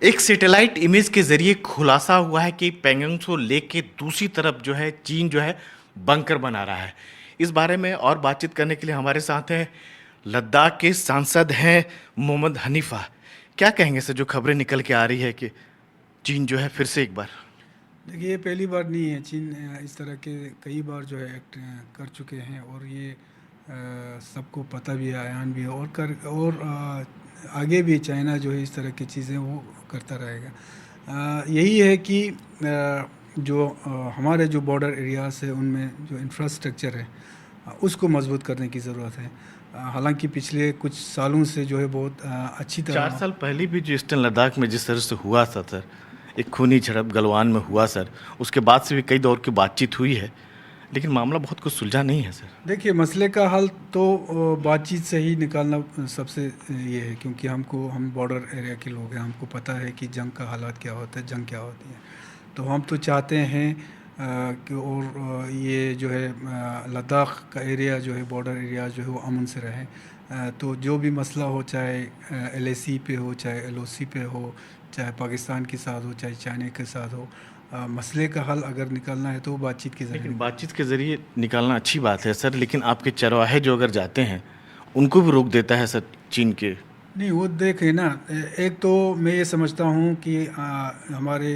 एक satellite image के ज़रिए खुलासा हुआ है कि पेंगोंग लेक के दूसरी तरफ जो है चीन जो है बंकर बना रहा है। इस बारे में और बातचीत करने के लिए हमारे साथ हैं लद्दाख के सांसद हैं मोहम्मद हनीफा। क्या कहेंगे सर जो खबरें निकल के आ रही है कि चीन जो है फिर से एक बार। देखिए, ये पहली बार नहीं है। चीन इस तरह के कई बार जो है एक्ट कर चुके हैं, और ये सबको पता भी है, आयान भी है, आगे भी चाइना जो है इस तरह की चीज़ें वो करता रहेगा। यही है कि जो हमारे जो बॉर्डर एरियाज़ है उनमें जो इंफ्रास्ट्रक्चर है उसको मजबूत करने की ज़रूरत है। हालांकि पिछले कुछ सालों से जो है बहुत अच्छी 4 तरह। साल पहले भी जो ईस्टर्न लद्दाख में जिस तरह से हुआ था सर, एक खूनी झड़प गलवान में हुआ सर, उसके बाद से भी कई दौर की बातचीत हुई है, लेकिन मामला बहुत कुछ सुलझा नहीं है सर। देखिए, मसले का हल तो बातचीत से ही निकालना सबसे ये है, क्योंकि हम बॉर्डर एरिया के लोग हैं, हमको पता है कि जंग का हालात क्या होता है, जंग क्या होती है। तो हम तो चाहते हैं कि ये जो है लद्दाख का एरिया जो है, बॉर्डर एरिया जो है वो अमन से रहे। तो जो भी मसला हो, चाहे LAC पे हो, चाहे LOC पे हो, चाहे पाकिस्तान के साथ हो, चाहे चाइना के साथ हो, मसले का हल अगर निकालना है तो वो बातचीत के ज़रिए लेकिन निकालना। बातचीत के ज़रिए निकालना अच्छी बात है सर, लेकिन आपके चरवाहे जो अगर जाते हैं, उनको भी रोक देता है सर चीन के। नहीं, वो देखे ना, एक तो मैं ये समझता हूँ कि हमारे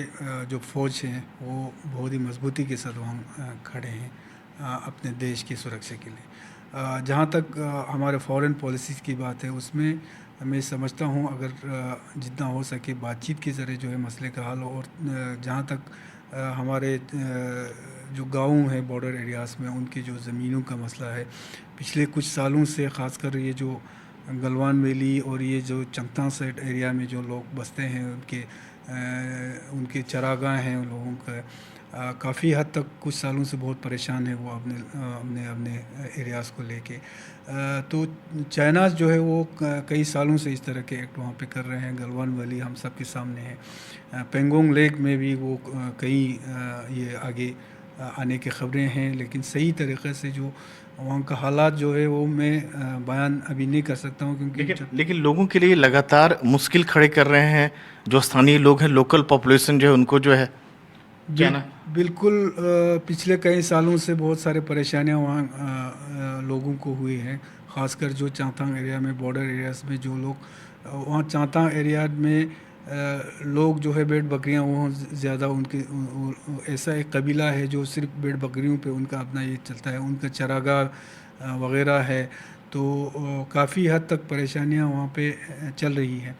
जो फ़ौज हैं वो बहुत ही मजबूती के साथ वहाँ खड़े हैं अपने देश की सुरक्षा के लिए। जहाँ तक हमारे फॉरेन पॉलिसीज़ की बात है, उसमें मैं समझता हूँ अगर जितना हो सके बातचीत के ज़रिए जो है मसले का हल हो। और जहाँ तक हमारे जो गाँव हैं बॉर्डर एरियाज़ में, उनकी जो ज़मीनों का मसला है, पिछले कुछ सालों से ख़ासकर ये जो गलवान वैली और ये जो चंगता साइड एरिया में जो लोग बसते हैं, उनके चरागाह हैं उन लोगों का, काफ़ी हद तक कुछ सालों से बहुत परेशान है वो अपने अपने एरियाज़ को लेके। तो चाइना जो है वो कई सालों से इस तरह के एक्ट वहाँ पे कर रहे हैं। गलवान वैली हम सब के सामने है। पेंगोंग लेक में भी वो कई ये आगे आने की खबरें हैं, लेकिन सही तरीक़े से जो वहाँ का हालात जो है वो मैं बयान अभी नहीं कर सकता हूँ, क्योंकि लेकिन जब। लेकिन लोगों के लिए लगातार मुश्किल खड़े कर रहे हैं, जो स्थानीय लोग हैं, लोकल पॉपुलेशन जो है उनको जो है क्या बिल, ना। बिल्कुल पिछले कई सालों से बहुत सारे परेशानियां वहाँ लोगों को हुई हैं। ख़ासकर जो चांगथांग एरिया में, बॉर्डर एरियाज़ में जो लोग वहाँ चांगथांग एरिया में लोग जो है भेड़ बकरियाँ वहाँ ज़्यादा उनके ऐसा एक कबीला है जो सिर्फ भेड़ बकरियों पे उनका अपना ये चलता है, उनका चरागाह वगैरह है। तो काफ़ी हद तक परेशानियां वहाँ पे चल रही हैं।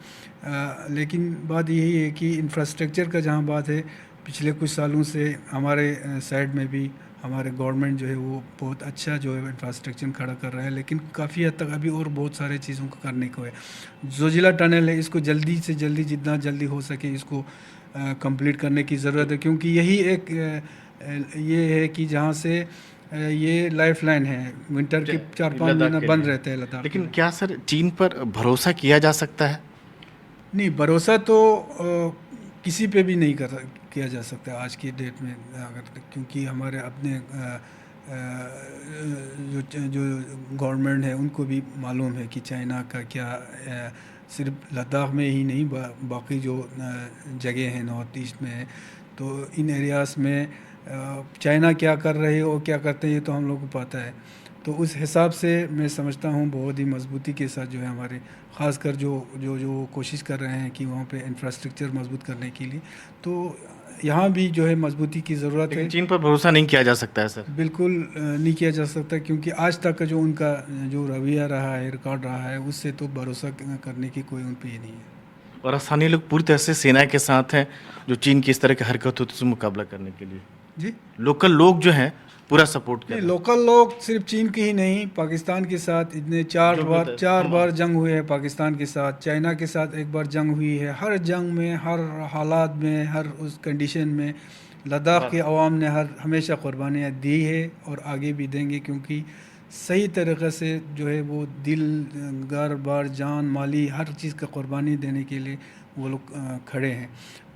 लेकिन बात यही है कि इंफ्रास्ट्रक्चर का जहाँ बात है, पिछले कुछ सालों से हमारे साइड में भी हमारे गवर्नमेंट जो है वो बहुत अच्छा जो है इंफ्रास्ट्रक्चर खड़ा कर रहा है, लेकिन काफ़ी हद तक अभी और बहुत सारे चीज़ों को करने को है। जोजिला टनल है, इसको जल्दी से जल्दी जितना जल्दी हो सके इसको कंप्लीट करने की ज़रूरत है, क्योंकि यही एक ये है कि जहाँ से ये लाइफ लाइन है। विंटर के 4-5 महीना लद्दाख के बंद लिए। रहता है लद्दाख के लेकिन लिए। क्या सर चीन पर भरोसा किया जा सकता है? नहीं, भरोसा तो किसी पे भी नहीं कर किया जा सकता आज की डेट में, अगर क्योंकि हमारे अपने जो गवर्नमेंट है उनको भी मालूम है कि चाइना का क्या सिर्फ लद्दाख में ही नहीं, बाकी जो जगह हैं नॉर्थ ईस्ट में है, तो इन एरियाज़ में चाइना क्या कर रहे हो और क्या करते हैं ये तो हम लोग को पता है। तो उस हिसाब से मैं समझता हूँ बहुत ही मजबूती के साथ जो है हमारे, ख़ासकर जो जो जो कोशिश कर रहे हैं कि वहाँ पे इंफ्रास्ट्रक्चर मजबूत करने के लिए, तो यहाँ भी जो है मजबूती की ज़रूरत लेकिन है। चीन पर भरोसा नहीं किया जा सकता है सर। बिल्कुल नहीं किया जा सकता, क्योंकि आज तक का जो उनका जो रवैया रहा है, रिकॉर्ड रहा है, उससे तो भरोसा करने की कोई उन पे ये नहीं है। और स्थानीय लोग पूरी तरह से सेना के साथ हैं, जो चीन की इस तरह की हरकत होती है उससे मुकाबला करने के लिए। जी। लोकल लोग जो हैं पूरा सपोर्ट कर नहीं, रहे हैं। लोकल लोग सिर्फ चीन के ही नहीं, पाकिस्तान के साथ इतने चार जो भी बार होता है चार हम। बार जंग हुई है पाकिस्तान के साथ, चाइना के साथ एक बार जंग हुई है। हर जंग में, हर हालात में, हर उस कंडीशन में लद्दाख के बात अवाम ने हर हमेशा कुर्बानियाँ दी है और आगे भी देंगे, क्योंकि सही तरीक़े से जो है वो दिल, घर बार, जान, माली हर चीज़ का कुर्बानी देने के लिए वो लोग खड़े हैं।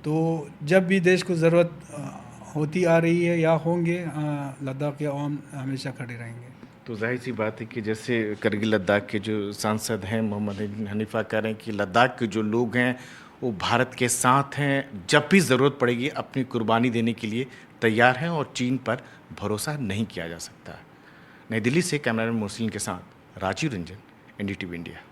तो जब भी देश को ज़रूरत होती आ रही है या होंगे, लद्दाख के अवाम हमेशा खड़े रहेंगे। तो जाहिर सी बात है कि जैसे करगिल लद्दाख के जो सांसद हैं मोहम्मद हनीफा कह रहे हैं कि लद्दाख के जो लोग हैं वो भारत के साथ हैं, जब भी ज़रूरत पड़ेगी अपनी कुर्बानी देने के लिए तैयार हैं और चीन पर भरोसा नहीं किया जा सकता। नई दिल्ली से कैमरामैन मोहसिन के साथ राजीव रंजन, एनडीटीवी इंडिया।